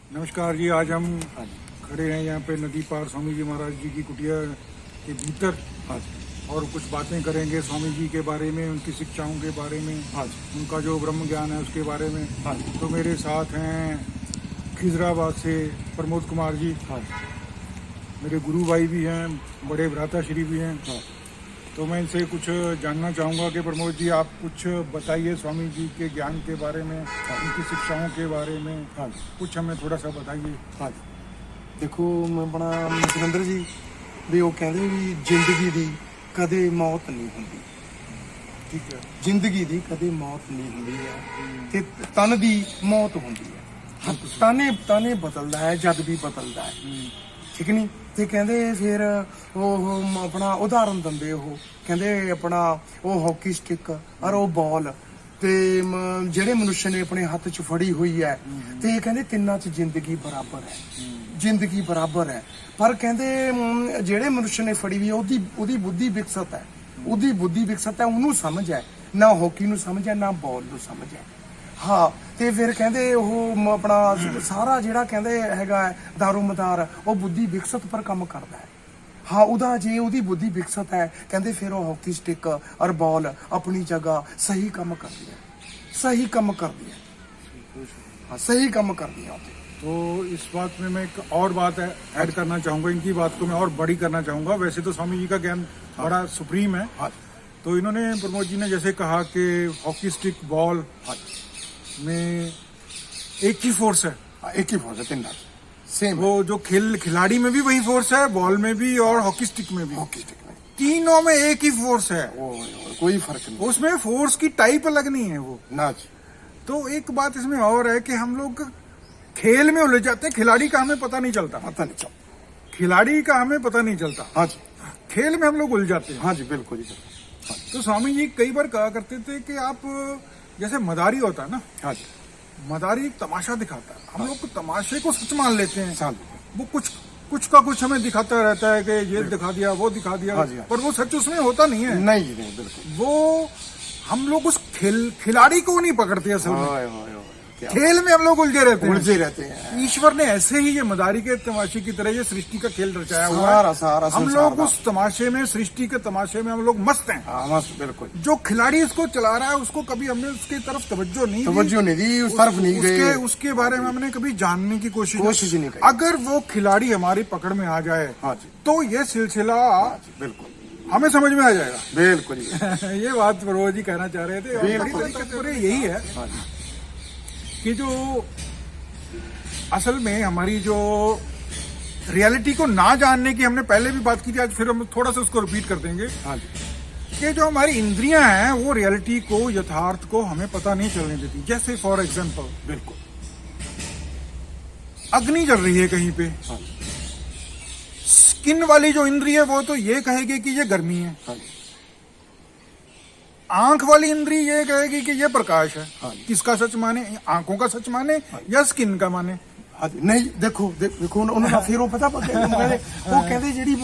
नमस्कार जी। आज हम खड़े हैं यहाँ पे नदी पार स्वामी जी महाराज जी की कुटिया के भीतर और कुछ बातें करेंगे स्वामी जी के बारे में, उनकी शिक्षाओं के बारे में, उनका जो ब्रह्म ज्ञान है उसके बारे में। तो मेरे साथ हैं खिजराबाद से प्रमोद कुमार जी, मेरे गुरु भाई भी हैं, बड़े भ्राताश्री भी हैं। तो मैं इनसे कुछ जानना चाहूँगा कि प्रमोद जी आप कुछ बताइए स्वामी जी के ज्ञान के बारे में, उनकी शिक्षाओं के बारे में कुछ हमें थोड़ा सा बताइए। देखो मैं अपना सुरेंद्र जी भी वो कहते भी जिंदगी दी कदे मौत नहीं होंदी। ठीक है। जिंदगी दी कदे मौत नहीं होंदी है ते तन दी मौत होंदी है। ताने बदलदा है, जग भी बदलदा है, ठीक नहीं। ते कहंदे फिर ਉਹ ਆਪਣਾ ਉਦਾਹਰਨ ਦਿੰਦੇ ਉਹ ਕਹਿੰਦੇ ਆਪਣਾ ਉਹ ਹਾਕੀ ਸਟਿਕ ਔਰ ਉਹ ਬਾਲ ਤੇ ਜਿਹੜੇ ਮਨੁੱਖ ਨੇ ਆਪਣੇ ਹੱਥ 'ਚ ਫੜੀ ਹੋਈ ਹੈ ਤੇ ਕਹਿੰਦੇ ਤਿੰਨਾਂ 'ਚ ਜ਼ਿੰਦਗੀ ਬਰਾਬਰ ਹੈ, ਜ਼ਿੰਦਗੀ ਬਰਾਬਰ ਹੈ। ਪਰ ਕਹਿੰਦੇ ਜਿਹੜੇ ਮਨੁੱਖ ਨੇ ਫੜੀ ਹੋਈ ਉਹਦੀ ਬੁੱਧੀ ਵਿਕਸਿਤ ਹੈ, ਉਹਦੀ ਬੁੱਧੀ ਵਿਕਸਿਤ ਹੈ, ਉਹਨੂੰ ਸਮਝ ਹੈ, ਨਾ ਹਾਕੀ ਨੂੰ ਸਮਝ ਹੈ ਨਾ ਬਾਲ ਨੂੰ ਸਮਝ ਹੈ। ਹਾਂ ਤੇ ਫਿਰ ਕਹਿੰਦੇ ਉਹ ਆਪਣਾ ਸਾਰਾ ਜਿਹੜਾ ਕਹਿੰਦੇ ਹੈਗਾ ਦਾਰੋਮਦਾਰ ਉਹ ਬੁੱਧੀ ਵਿਕਸਿਤ ਪਰ ਕੰਮ ਕਰਦਾ ਹੈ। ਹਾਂ ਉਹਦਾ ਜੇ ਉਹਦੀ ਬੁੱਧੀ ਵਿਕਸਿਤ ਹੈ ਕਹਿੰਦੇ ਫਿਰ ਉਹ ਹਾਕੀ ਸਟਿਕ ਔਰ ਬਾਲ ਆਪਣੀ ਜਗ੍ਹਾ ਸਹੀ ਕੰਮ ਕਰਦੀ ਹੈ, ਸਹੀ ਕੰਮ ਕਰਦੀ है। हाँ सही काम कर दिया। तो इस बात में मैं एक और बात ऐड करना चाहूँगा, इनकी बात को मैं और बड़ी करना चाहूँगा। वैसे तो स्वामी जी का ज्ञान बड़ा सुप्रीम है। तो इन्होंने प्रमोद जी ने जैसे कहा कि हॉकी स्टिक बॉल में एक ही फोर्स है, एक ही फोर्स है, तीन सेम। वो जो खिलाड़ी में भी वही फोर्स है, बॉल में भी और हॉकी स्टिक में भी। हॉकी स्टिक में तीनों में एक ही फोर्स है, कोई फर्क नहीं, उसमें फोर्स की टाइप अलग नहीं है वो ना। तो एक बात इसमें और है कि हम लोग खेल में उलझ जाते हैं, खिलाड़ी का हमें पता नहीं चलता, खिलाड़ी का हमें पता नहीं चलता। हाँ जी, खेल में हम लोग उलझ जाते हैं। हाँ जी, बिल्कुल जी। तो स्वामी जी कई बार कहा करते थे कि आप जैसे मदारी होता है ना, हाँ जी, मदारी एक तमाशा दिखाता है, हम लोग तमाशे को सच मान लेते हैं। वो कुछ का कुछ हमें दिखाता रहता है कि ये दिखा दिया वो दिखा दिया, पर वो सच उसमें होता नहीं है। नहीं बिल्कुल। वो हम लोग उस खिलाड़ी को नहीं पकड़ते असल में, खेल में हम लोग उलझे रहते हैं। ईश्वर ने ऐसे ही ये मदारी के तमाशे की तरह ये सृष्टि का खेल रचाया हुआ है। हम लोग उस तमाशे में, सृष्टि के तमाशे में हम लोग मस्त हैं। मस्त, बिल्कुल। जो खिलाड़ी इसको चला रहा है उसको कभी हमने उसकी तरफ तवज्जो नहीं दी, उस तरफ नहीं गए, उसके बारे में हमने कभी जानने की कोशिश नहीं की। अगर वो खिलाड़ी हमारी पकड़ में आ जाए तो ये सिलसिला बिल्कुल हमें समझ में आ जाएगा। बिल्कुल ये बात प्रभु जी कहना चाह रहे थे। यही है कि जो असल में हमारी जो रियलिटी को ना जानने की हमने पहले भी बात की थी, आज फिर हम थोड़ा सा उसको रिपीट कर देंगे कि जो हमारी इंद्रियां हैं वो रियलिटी को, यथार्थ को हमें पता नहीं चलने देती। जैसे फॉर एग्जांपल, बिल्कुल अग्नि जल रही है कहीं पे, स्किन वाली जो इंद्रिय है वो तो ये कहेगी कि ये गर्मी है, आंख वाली इंद्री ये कहेगी कि ये प्रकाश है। किसका सच माने, आंखों का सच माने या स्किन का माने? नहीं देखो उन्होंने फिर वो पता वो कहते ਜਿਹੜੀ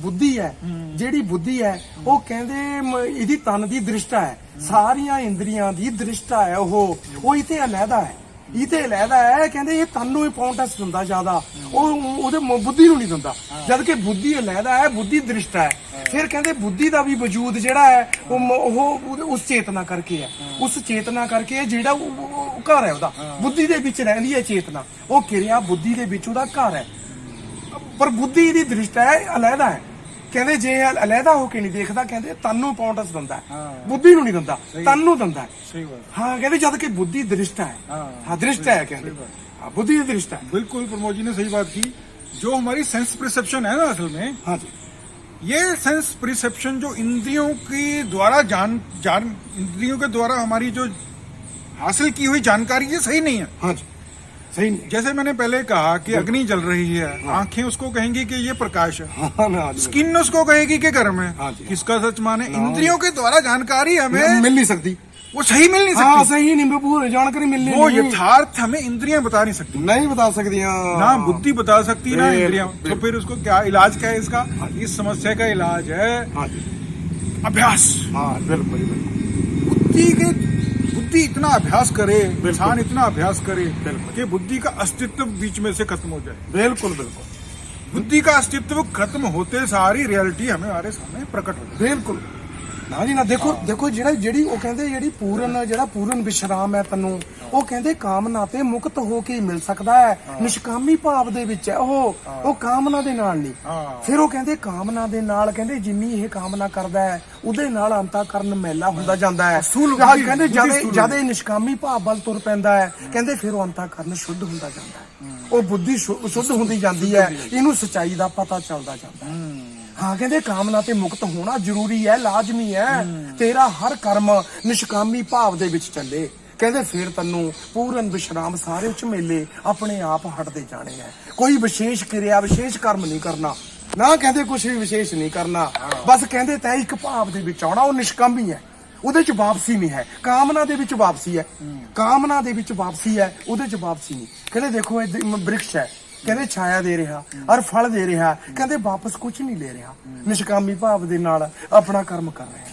ਬੁੱਧੀ ਹੈ, ਜਿਹੜੀ ਬੁੱਧੀ ਹੈ ਉਹ ਕਹਿੰਦੇ ਇਹਦੀ ਤਨ ਦੀ ਦ੍ਰਿਸ਼ਟਾ ਹੈ, ਸਾਰੀਆਂ ਇੰਦਰੀਆਂ ਦੀ ਦ੍ਰਿਸ਼ਟਾ ਹੈ, ਉਹ ਇਤੇ ਅਲੱਗਾ ਹੈ, ਇਤੇ ਅਲੱਗਾ ਹੈ। ਕਹਿੰਦੇ ਇਹ ਤਨ ਨੂੰ ਇੰਪੋਰਟੈਂਸ ਦਿੰਦਾ ਜ਼ਿਆਦਾ, ਉਹਦੇ ਬੁੱਧੀ ਨੂੰ ਨਹੀਂ ਦਿੰਦਾ, ਜਦ ਕਿ ਬੁੱਧੀ ਅਲੱਗਾ ਹੈ, ਬੁੱਧੀ ਦ੍ਰਿਸ਼ਟਾ ਹੈ। ਫਿਰ ਕਹਿੰਦੇ ਬੁੱਧੀ ਦਾ ਵੀ ਵਜੂਦ ਜਿਹੜਾ ਹੈ ਉਹ ਉਸ ਚੇਤਨਾ ਕਰਕੇ ਹੈ, ਉਸ ਚੇਤਨਾ ਕਰਕੇ ਜਿਹੜਾ ਘਰ ਹੈ ਉਹਦਾ, ਬੁੱਧੀ ਦੇ ਵਿੱਚ ਰਹਿੰਦੀ ਹੈ ਚੇਤਨਾ, ਉਹ ਕਿਰਿਆ ਬੁੱਧੀ ਦੇ ਵਿੱਚ ਉਹਦਾ ਘਰ ਹੈ। ਪਰ ਬੁੱਧੀ ਦੀ ਦ੍ਰਿਸ਼ਟਾ ਹੈ ਅਲੱਗਾ ਹੈ। ਕਹਿੰਦੇ ਜੇ ਅਲੱਗਾ ਹੋ ਕੇ ਨਹੀਂ ਦੇਖਦਾ, ਕਹਿੰਦੇ ਤਨ ਨੂੰ ਇੰਪੋਰਟੈਂਸ ਦਿੰਦਾ, ਬੁੱਧੀ ਨੂੰ ਨਹੀਂ ਦਿੰਦਾ, ਤਨ ਨੂੰ ਦਿੰਦਾ। हाँ कहते जब कि बुद्धि दृष्टा है। हाँ दृष्टा है, कहते बुद्धि दृष्टा है। बिल्कुल प्रमोद जी ने सही बात की। जो हमारी सेंस परसेप्शन है ना असल में, हाँ जी, ये सेंस परसेप्शन जो इंद्रियों के द्वारा इंद्रियों के द्वारा हमारी जो हासिल की हुई जानकारी ये सही नहीं है। हाँ जी, सही नहीं। जैसे मैंने पहले कहा कि अग्नि जल रही है, आंखें उसको कहेंगी कि ये प्रकाश है, स्किन उसको कहेगी कि गर्म है। किसका सच माने? इंद्रियों के द्वारा जानकारी हमें मिल नहीं सकती, वो सही मिल नहीं सकती। हाँ, सही नहीं, जानकारी मिलनी, वो यथार्थ हमें इंद्रियां बता नहीं सकती, नहीं बता सकती, ना बुद्धि बता सकती ना इंद्रियां। तो फिर उसको क्या इलाज क्या है इसका? इस समस्या का इलाज है अभ्यास। हाँ बिल्कुल। बुद्धि बुद्धि इतना अभ्यास करे, बिल्कुल। इंसान इतना अभ्यास करे बिल्कुल। कि बुद्धि का अस्तित्व बीच में से खत्म हो जाए। बिल्कुल बिल्कुल बुद्धि का अस्तित्व खत्म होते सारी रियलिटी हमारे सामने प्रकट हो जाए। ਬਿਲਕੁਲ ਨਾ ਜੀ ਨਾ ਦੇਖੋ ਦੇਖੋ ਜਿਹੜੀ ਉਹ ਕਹਿੰਦੇ ਜਿਹੜਾ ਪੂਰਨ ਵਿਸ਼ਰਾਮ ਹੈ ਤੈਨੂੰ ਉਹ ਕਹਿੰਦੇ ਕਾਮਨਾ ਤੇ ਮੁਕਤ ਹੋ ਕੇ ਹੀ ਮਿਲ ਸਕਦਾ ਹੈ। ਨਿਸ਼ਕਾਮੀ ਭਾਵ ਦੇ ਵਿੱਚ ਹੈ ਉਹ ਕਾਮਨਾ ਦੇ ਨਾਲ ਨਹੀਂ। ਹਾਂ। ਫਿਰ ਉਹ ਕਹਿੰਦੇ ਕਾਮਨਾ ਦੇ ਨਾਲ ਕਹਿੰਦੇ ਜਿੰਨੀ ਇਹ ਕਾਮਨਾ ਕਰਦਾ ਹੈ ਉਹਦੇ ਨਾਲ ਅੰਤःਕਰਨ ਮੈਲਾ ਹੁੰਦਾ ਜਾਂਦਾ ਹੈ। ਸਥੂਲ ਆਹ ਬੁੱਧੀ- ਕਹਿੰਦੇ ਬੁੱਧੀ ਜਦ ਸਥੂਲ ਜਦ ਇਹ ਨਿਸ਼ਕਾਮੀ ਭਾਵ ਵੱਲ ਤੁਰ ਪੈਂਦਾ ਹੈ ਕਹਿੰਦੇ ਫਿਰ ਉਹ ਅੰਤःਕਰਨ ਸ਼ੁੱਧ ਹੁੰਦਾ ਜਾਂਦਾ ਹੈ। ਉਹ ਬੁੱਧੀ ਸ਼ੁੱਧ ਹੁੰਦੀ ਜਾਂਦੀ ਹੈ, ਇਹਨੂੰ ਸੱਚਾਈ ਦਾ ਪਤਾ ਚੱਲਦਾ ਜਾਂਦਾ ਹੈ। ਹਾਂ ਕਹਿੰਦੇ ਕਾਮਨਾ ਤੇ ਮੁਕਤ ਹੋਣਾ ਜ਼ਰੂਰੀ ਹੈ, ਲਾਜ਼ਮੀ ਹੈ। ਤੇਰਾ ਹਰ ਕਰਮ ਨਿਸ਼ਕਾਮੀ ਭਾਵ ਦੇ ਵਿੱਚ ਚੱਲੇ ਕਹਿੰਦੇ ਫਿਰ ਤੈਨੂੰ ਪੂਰਨ ਵਿਸ਼ਰਾਮ ਸਾਰੇ ਝਮੇਲੇ ਆਪਣੇ ਆਪ ਹਟਦੇ ਜਾਣੇ ਹੈ। ਕੋਈ ਵਿਸ਼ੇਸ਼ ਕਿਰਿਆ ਵਿਸ਼ੇਸ਼ ਕਰਮ ਨਹੀਂ ਕਰਨਾ ਨਾ ਕਹਿੰਦੇ ਕੁਝ ਵੀ ਵਿਸ਼ੇਸ਼ ਨਹੀਂ ਕਰਨਾ। ਬਸ ਕਹਿੰਦੇ ਤੈ ਇੱਕ ਭਾਵ ਦੇ ਵਿੱਚ ਆਉਣਾ, ਉਹ ਨਿਸ਼ਕਾਮੀ ਹੈ, ਉਹਦੇ ਚ ਵਾਪਸੀ ਨਹੀਂ ਹੈ। ਕਾਮਨਾ ਦੇ ਵਿੱਚ ਵਾਪਸੀ ਹੈ, ਕਾਮਨਾ ਦੇ ਵਿੱਚ ਵਾਪਸੀ ਹੈ, ਉਹਦੇ ਚ ਵਾਪਸੀ ਨਹੀਂ। ਕਹਿੰਦੇ ਦੇਖੋ ਇਹ ਬ੍ਰਿਕਸ਼ ਹੈ, ਕਹਿੰਦੇ ਛਾਇਆ ਦੇ ਰਿਹਾ ਔਰ ਫਲ ਦੇ ਰਿਹਾ, ਕਹਿੰਦੇ ਵਾਪਸ ਕੁਝ ਨਹੀਂ ਲੈ ਰਿਹਾ। ਨਿਸ਼ਕਾਮੀ ਭਾਵ ਦੇ ਨਾਲ ਆਪਣਾ ਕਰਮ ਕਰ ਰਿਹਾ।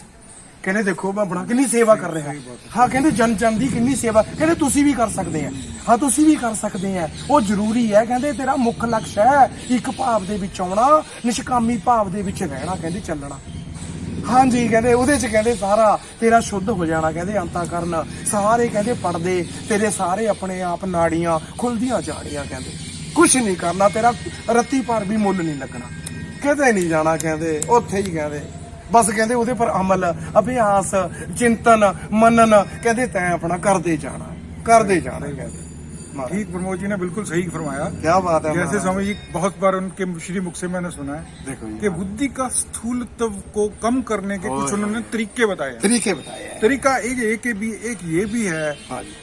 ਕਹਿੰਦੇ ਦੇਖੋ ਮੈਂ ਆਪਣਾ ਕਿੰਨੀ ਸੇਵਾ ਕਰ ਰਿਹਾ। ਹਾਂ ਕਹਿੰਦੇ ਜਨ ਦੀ ਕਿੰਨੀ ਸੇਵਾ, ਕਹਿੰਦੇ ਤੁਸੀਂ ਵੀ ਕਰ ਸਕਦੇ ਆ। ਹਾਂ ਤੁਸੀਂ ਵੀ ਕਰ ਸਕਦੇ ਆ, ਉਹ ਜ਼ਰੂਰੀ ਹੈ। ਕਹਿੰਦੇ ਤੇਰਾ ਮੁੱਖ ਲਕਸ਼ ਹੈ ਇੱਕ ਭਾਵ ਦੇ ਵਿੱਚ ਆਉਣਾ, ਨਿਸ਼ਕਾਮੀ ਭਾਵ ਦੇ ਵਿੱਚ ਰਹਿਣਾ, ਕਹਿੰਦੇ ਚੱਲਣਾ। ਹਾਂਜੀ ਕਹਿੰਦੇ ਉਹਦੇ ਚ ਕਹਿੰਦੇ ਸਾਰਾ ਤੇਰਾ ਸ਼ੁੱਧ ਹੋ ਜਾਣਾ। ਕਹਿੰਦੇ ਅੰਤःਕਰਨ ਸਾਰੇ ਕਹਿੰਦੇ ਪੜਦੇ ਤੇਰੇ ਸਾਰੇ ਆਪਣੇ ਆਪ ਨਾੜੀਆਂ ਖੁੱਲਦੀਆਂ ਜਾਣੀਆਂ। ਕਹਿੰਦੇ ਕੁਛ ਨਹੀਂ ਕਰਨਾ, ਤੇਰਾ ਰੱਤੀ ਭਰ ਵੀ ਮੁੱਲ ਨਹੀਂ ਲੱਗਣਾ, ਕਿਤੇ ਨਹੀਂ ਜਾਣਾ। ਕਹਿੰਦੇ ਉੱਥੇ ਹੀ ਕਹਿੰਦੇ ਬਸ ਕਹਿੰਦੇ ਉਹਦੇ ਪਰ ਅਮਲ ਅਭਿਆਸ ਚਿੰਤਨ मनन ਕਹਿੰਦੇ ਤੈਂ ਆਪਣਾ ਕਰਦੇ ਜਾਣਾ ਕਹਿੰਦੇ। ठीक, प्रमोद जी ने बिल्कुल सही फरमाया। क्या बात है। जैसे स्वामी जी बहुत बार उनके श्री मुख से मैंने सुना है देखो कि बुद्धि का स्थूलत्व को कम करने के कुछ उन्होंने तरीके बताए हैं। तरीके बताए हैं। तरीका एक ये भी है हाँ जी,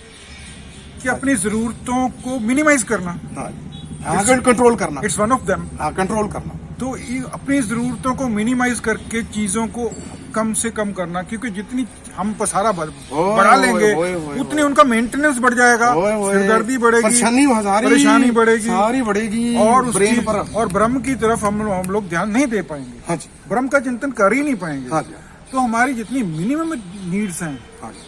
कि अपनी जरूरतों को मिनिमाइज करना। हाँ जी, कंट्रोल करना। It's one of them. हाँ कंट्रोल करना। तो अपनी जरूरतों को मिनिमाइज करके चीजों को कम से कम करना, क्योंकि जितनी हम पसारा बढ़ा लेंगे उतनी उनका मेंटेनेंस बढ़ जाएगा, सिरदर्दी बढ़ेगी, परेशानी बढ़ेगी, सारी बढ़ेगी और ब्रेन पर। और ब्रह्म की तरफ हम लोग ध्यान नहीं दे पाएंगे। हाँ जी, ब्रह्म का चिंतन कर ही नहीं पाएंगे। हाँ जी, तो हमारी जितनी मिनिमम नीड्स हैं, हाँ जी,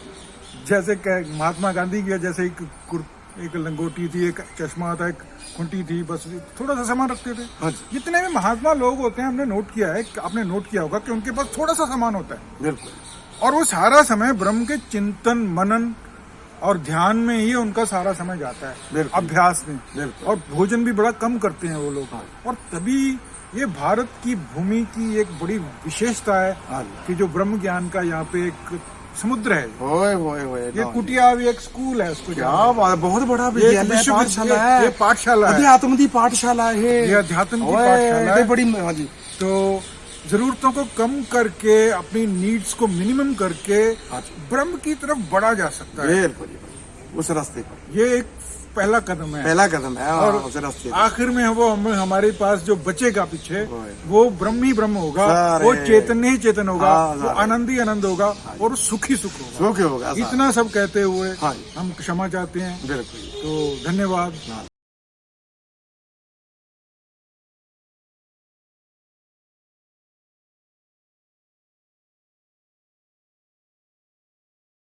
जैसे महात्मा गांधी की जैसे एक लंगोटी थी, एक चश्मा था, एक खुंटी थी, बस थोड़ा सा सामान रखते थे। हाँ जितने भी महात्मा लोग होते हैं हमने नोट किया है, आपने नोट किया होगा कि उनके पास थोड़ा सा सामान होता है बिल्कुल। और वो सारा समय ब्रह्म के चिंतन मनन और ध्यान में ही उनका सारा समय जाता है, बिल्कुल। अभ्यास में। बिल्कुल। और भोजन भी बड़ा कम करते हैं वो लोग। और तभी ये भारत की भूमि की एक बड़ी विशेषता है हाँ। कि जो ब्रह्म ज्ञान का यहाँ पे एक समुद्र है। ओए ये कुटिया भी एक स्कूल है, उसको क्या बात है, बहुत बड़ा ये विद्यालय है, पाठशाला है। ये पाठशाला है, अध्यात्म की पाठशाला है, ये अध्यात्म की पाठशाला है। बड़ी। हाँ जी, तो जरूरतों को कम करके अपनी नीड्स को मिनिमम करके ब्रह्म की तरफ बढ़ा जा सकता है। बिल्कुल उस रास्ते पर ये एक पहला कदम है। पहला कदम है। और उस रास्ते आखिर में वो हमारे पास जो बचेगा पीछे, वो ब्रह्म ही ब्रह्म होगा, वो चेतन ही चेतन होगा, वो आनंद ही आनंद होगा, और सुख ही सुख होगा। सुख होगा। इतना सब कहते हुए हाँ। हम क्षमा चाहते हैं। बिल्कुल। तो धन्यवाद।